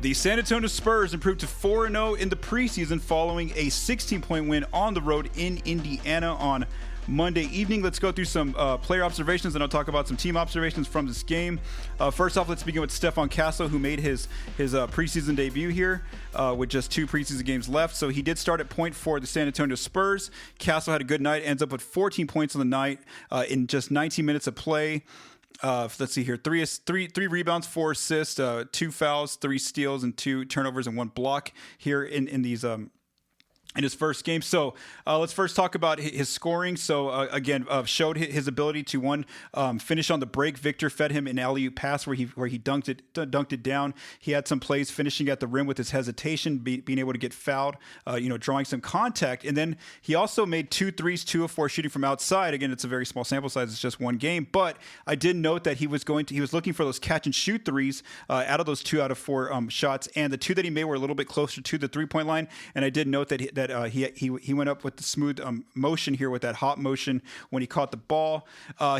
The San Antonio Spurs improved to 4-0 in the preseason following a 16-point win on the road in Indiana on Monday evening. Let's go through some player observations, and I'll talk about some team observations from this game. First off, let's begin with Stephon Castle, who made his preseason debut here with just 2 preseason games left. So he did start at point for the San Antonio Spurs. Castle had a good night, ends up with 14 points on the night in just 19 minutes of play. Let's see here. Three rebounds, 4 assists, 2 fouls, 3 steals, and 2 turnovers and 1 block here in these in his first game. So let's first talk about his scoring. So again, showed his ability to finish on the break. Victor fed him an alley-oop pass where he dunked it down. He had some plays finishing at the rim with his hesitation, being able to get fouled, drawing some contact. And then he also made 2 threes, 2 of 4 shooting from outside. Again, it's a very small sample size. It's just one game, but I did note that he was looking for those catch and shoot threes out of those 2 out of 4 shots, and the 2 that he made were a little bit closer to the 3-point line. And I did note that he went up with the smooth motion here, with that hot motion when he caught the ball.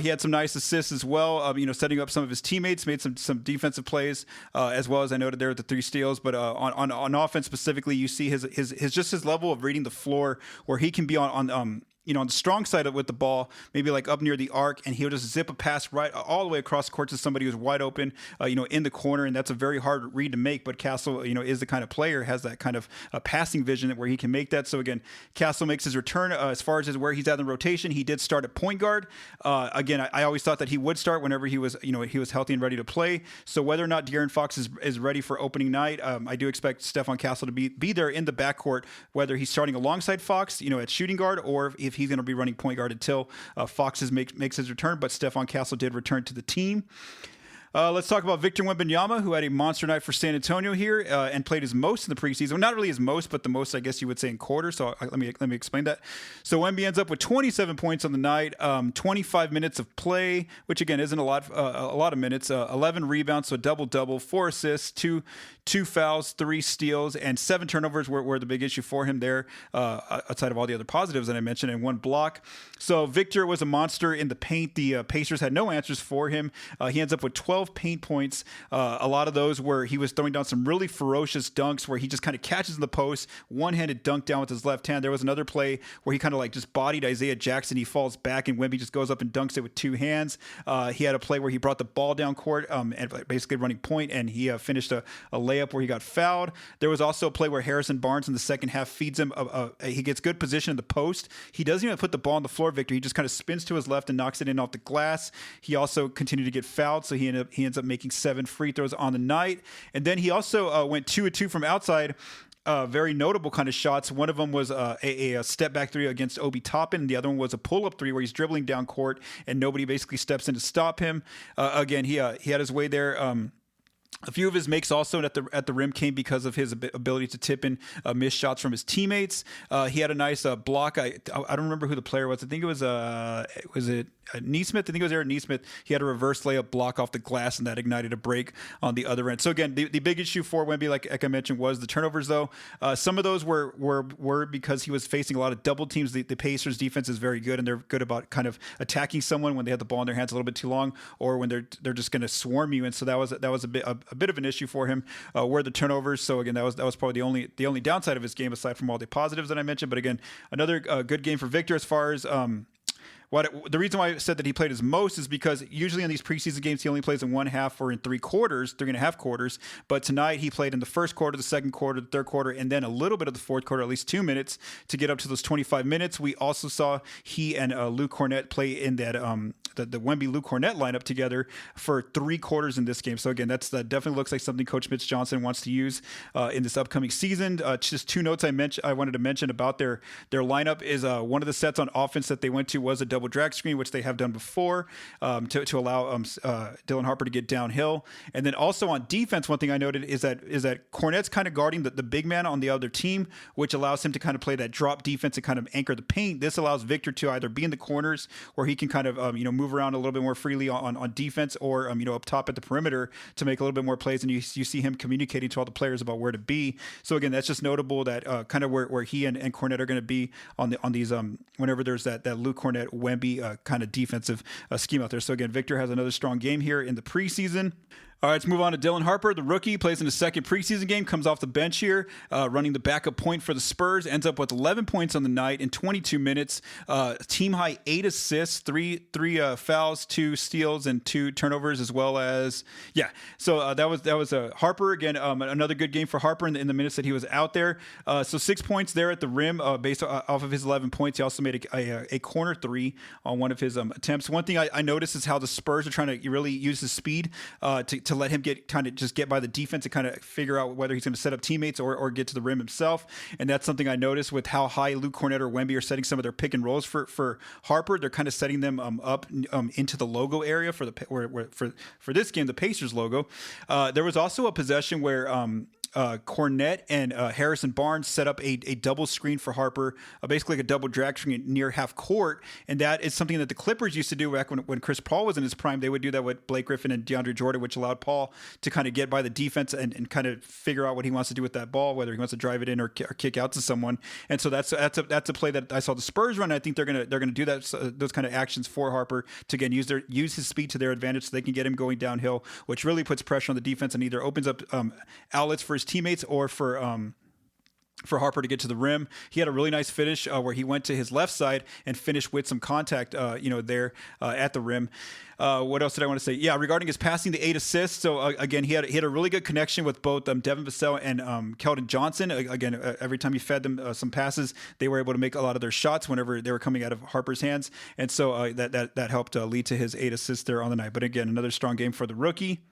He had some nice assists as well, setting up some of his teammates, made some defensive plays as well, as I noted there with the 3 steals. But on offense specifically, you see his level of reading the floor, where he can be on the strong side with the ball, maybe like up near the arc, and he'll just zip a pass right all the way across the court to somebody who's wide open, in the corner, and that's a very hard read to make. But Castle, is the kind of player, has that kind of passing vision where he can make that. So again, Castle makes his return. As far as where he's at in the rotation, he did start at point guard. Again, I always thought that he would start whenever he was healthy and ready to play. So whether or not De'Aaron Fox is ready for opening night, I do expect Stephon Castle to be there in the backcourt, whether he's starting alongside Fox, at shooting guard, or if he's going to be running point guard until Fox makes his return. But Stephon Castle did return to the team. Let's talk about Victor Wembanyama, who had a monster night for San Antonio here and played his most in the preseason. Well, not really his most, but the most, I guess you would say, in quarters. So let me explain that. So Wemby ends up with 27 points on the night, 25 minutes of play, which again isn't a lot of minutes. 11 rebounds, so double-double, 4 assists, 2 fouls, 3 steals, and 7 turnovers were the big issue for him there, outside of all the other positives that I mentioned, and 1 block. So Victor was a monster in the paint. The Pacers had no answers for him. He ends up with 12 paint points. A lot of those where he was throwing down some really ferocious dunks where he just kind of catches in the post, one-handed dunk down with his left hand. There was another play where he kind of just bodied Isaiah Jackson. He falls back and Wemby just goes up and dunks it with 2 hands. He had a play where he brought the ball down court and basically running point, and he finished a layup where he got fouled. There was also a play where Harrison Barnes in the second half feeds him. He gets good position in the post. He doesn't even put the ball on the floor, Victor. He just kind of spins to his left and knocks it in off the glass. He also continued to get fouled, so he ends up making 7 free throws on the night. And then he also went 2 of 2 from outside. Very notable kind of shots. One of them was a step back 3 against Obi Toppin, and the other one was a pull up 3 where he's dribbling down court and nobody basically steps in to stop him. Again, he had his way there. A few of his makes also at the rim came because of his ability to tip in missed shots from his teammates. He had a nice block. I don't remember who the player was. I think it was it Neesmith. I think it was Aaron Neesmith. He had a reverse layup block off the glass, and that ignited a break on the other end. So again, the big issue for Wemby, like I mentioned, was the turnovers. Though some of those were because he was facing a lot of double teams. The Pacers defense is very good, and they're good about kind of attacking someone when they have the ball in their hands a little bit too long, or when they're just going to swarm you. And so that was a bit of an issue for him. Were the turnovers. So again, that was probably the only downside of his game, aside from all the positives that I mentioned. But again, another good game for Victor as far as the reason why I said that he played his most is because usually in these preseason games he only plays in 1/2 or in 3.5 quarters. But tonight he played in the first quarter, the second quarter, the third quarter, and then a little bit of the fourth quarter, at least 2 minutes to get up to those 25 minutes. We also saw he and Luke Kornet play in that the Wemby Luke Kornet lineup together for 3 quarters in this game. So again, that definitely looks like something Coach Mitch Johnson wants to use in this upcoming season. Just 2 notes I wanted to mention about their lineup is one of the sets on offense that they went to was a double drag screen, which they have done before, to allow Dylan Harper to get downhill. And then also on defense, one thing I noted is that Kornet's kind of guarding the big man on the other team, which allows him to kind of play that drop defense and kind of anchor the paint. This allows Victor to either be in the corners where he can kind of move around a little bit more freely on defense, or up top at the perimeter to make a little bit more plays. And you see him communicating to all the players about where to be. So again, that's just notable that kind of where he and Kornet are going to be on these whenever there's that Luke Kornet Wemby kind of defensive scheme out there. So again, Victor has another strong game here in the preseason. All right, let's move on to Dylan Harper, the rookie, plays in his second preseason game, comes off the bench here, running the backup point for the Spurs, ends up with 11 points on the night in 22 minutes, team high 8 assists, three fouls, 2 steals, and 2 turnovers, as well as So that was Harper again. Another good game for Harper in the minutes that he was out there. So 6 points there at the rim, based off of his 11 points. He also made a corner 3 on one of his attempts. One thing I noticed is how the Spurs are trying to really use his speed to let him get by the defense and kind of figure out whether he's going to set up teammates or get to the rim himself. And that's something I noticed with how high Luke Kornet or Wemby are setting some of their pick and rolls for Harper. They're kind of setting them up into the logo area for this game, the Pacers logo. There was also a possession where Kornet and Harrison Barnes set up a double screen for Harper, basically like a double drag screen near half court. And that is something that the Clippers used to do back when Chris Paul was in his prime. They would do that with Blake Griffin and DeAndre Jordan, which allowed Paul to kind of get by the defense and kind of figure out what he wants to do with that ball, whether he wants to drive it in or kick out to someone. And so that's a play that I saw the Spurs run. I think they're gonna do that, those kind of actions for Harper to again use his speed to their advantage, so they can get him going downhill, which really puts pressure on the defense and either opens up outlets for his teammates or for Harper to get to the rim. He had a really nice finish where he went to his left side and finished with some contact, there at the rim. What else did I want to say? Yeah, regarding his passing, the 8 assists. So again, he had a really good connection with both Devin Vassell and Keldon Johnson. Again, every time he fed them some passes, they were able to make a lot of their shots whenever they were coming out of Harper's hands, and so that helped lead to his 8 assists there on the night. But again, another strong game for the rookie.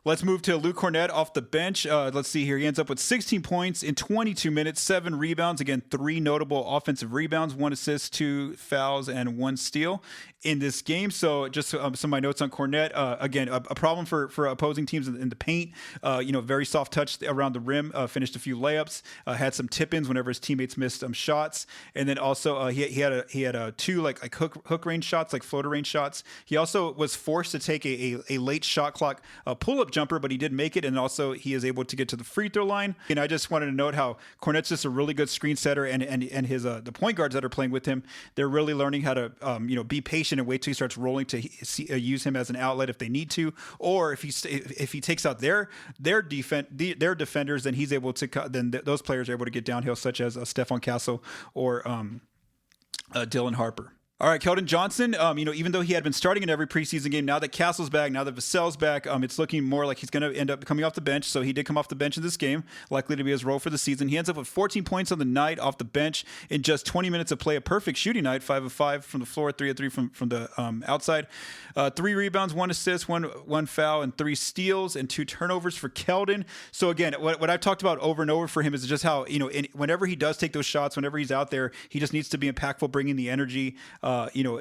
Let's move to Luke Kornet off the bench. Let's see here. He ends up with 16 points in 22 minutes, 7 rebounds. Again, 3 notable offensive rebounds, 1 assist, 2 fouls, and 1 steal in this game. So just some of my notes on Kornet. Again, a problem for opposing teams in the paint. Very soft touch around the rim. Finished a few layups. Had some tip-ins whenever his teammates missed shots. And then also he had 2 like hook range shots, like floater range shots. He also was forced to take a late shot clock pull-up jumper, but he did make it, and also he is able to get to the free throw line. And I just wanted to note how Kornet's just a really good screen setter, and his the point guards that are playing with him, they're really learning how to be patient and wait till he starts rolling to use him as an outlet if they need to, or if he takes out their defenders, then he's able to those players are able to get downhill, such as Stephon Castle or Dylan Harper. All right, Keldon Johnson, even though he had been starting in every preseason game, now that Castle's back, now that Vassell's back, it's looking more like he's going to end up coming off the bench. So he did come off the bench in this game, likely to be his role for the season. He ends up with 14 points on the night off the bench in just 20 minutes of play. A perfect shooting night, 5 of 5 from the floor, 3 of 3 from the outside. 3 rebounds, 1 assist, one foul, and 3 steals and 2 turnovers for Keldon. So again, what I've talked about over and over for him is just how, whenever he does take those shots, whenever he's out there, he just needs to be impactful, bringing the energy,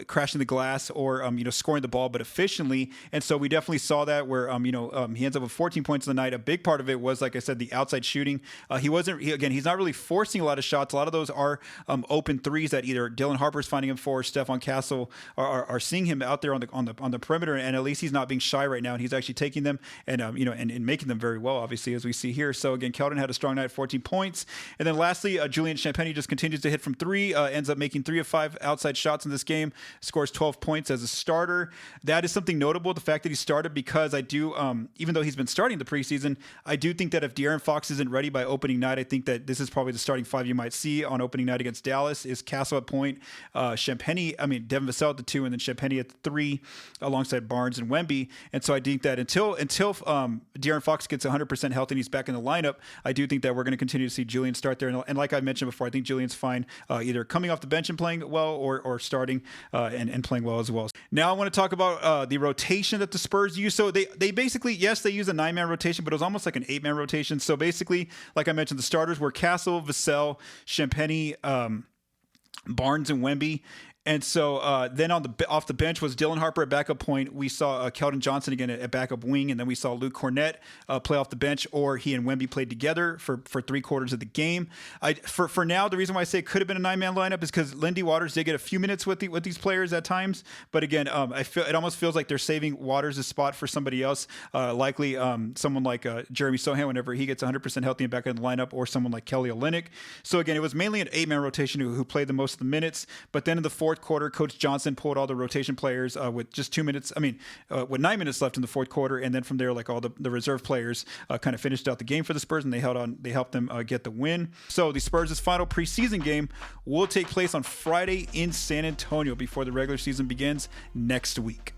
crashing the glass or, scoring the ball, but efficiently. And so we definitely saw that where, he ends up with 14 points in the night. A big part of it was, like I said, the outside shooting. He's not really forcing a lot of shots. A lot of those are open threes that either Dylan Harper's finding him for, or Stephon Castle are seeing him out there on the perimeter. And at least he's not being shy right now. And he's actually taking them and, and making them very well, obviously, as we see here. So again, Keldon had a strong night, 14 points. And then lastly, Julian Champagnie just continues to hit from 3, ends up making 3 of 5 outside shots in this game. Scores 12 points as a starter. That is something notable, the fact that he started, because I do, even though he's been starting the preseason, I do think that if De'Aaron Fox isn't ready by opening night, I think that this is probably the starting 5 you might see on opening night against Dallas. Is Castle at point, Devin Vassell at the 2, and then Champagnie at the 3, alongside Barnes and Wemby. And so I think that until De'Aaron Fox gets 100% healthy and he's back in the lineup, I do think that we're going to continue to see Julian start there. And like I mentioned before, I think Julian's fine, either coming off the bench and playing well, or starting and playing well as well. Now I want to talk about the rotation that the Spurs use. So they basically, yes, they use a 9-man rotation, but it was almost like an 8-man rotation. So basically, like I mentioned, the starters were Castle, Vassell, Champagnie, Barnes, and Wemby. And so then off the bench was Dylan Harper at backup point. We saw Keldon Johnson again at backup wing, and then we saw Luke Kornet play off the bench, or he and Wemby played together for 3/4 of the game. For now, the reason why I say it could have been a 9-man lineup is because Lindy Waters did get a few minutes with these players at times. But again, I feel it almost feels like they're saving Waters' spot for somebody else, likely someone like Jeremy Sohan whenever he gets 100% healthy and back in the lineup, or someone like Kelly Olynyk. So again, it was mainly an 8-man rotation who played the most of the minutes. But then in the fourth fourth quarter, Coach Johnson pulled all the rotation players with just 2 minutes. With 9 minutes left in the fourth quarter, and then from there, like all the reserve players kind of finished out the game for the Spurs, and they helped them get the win. So the Spurs' final preseason game will take place on Friday in San Antonio before the regular season begins next week.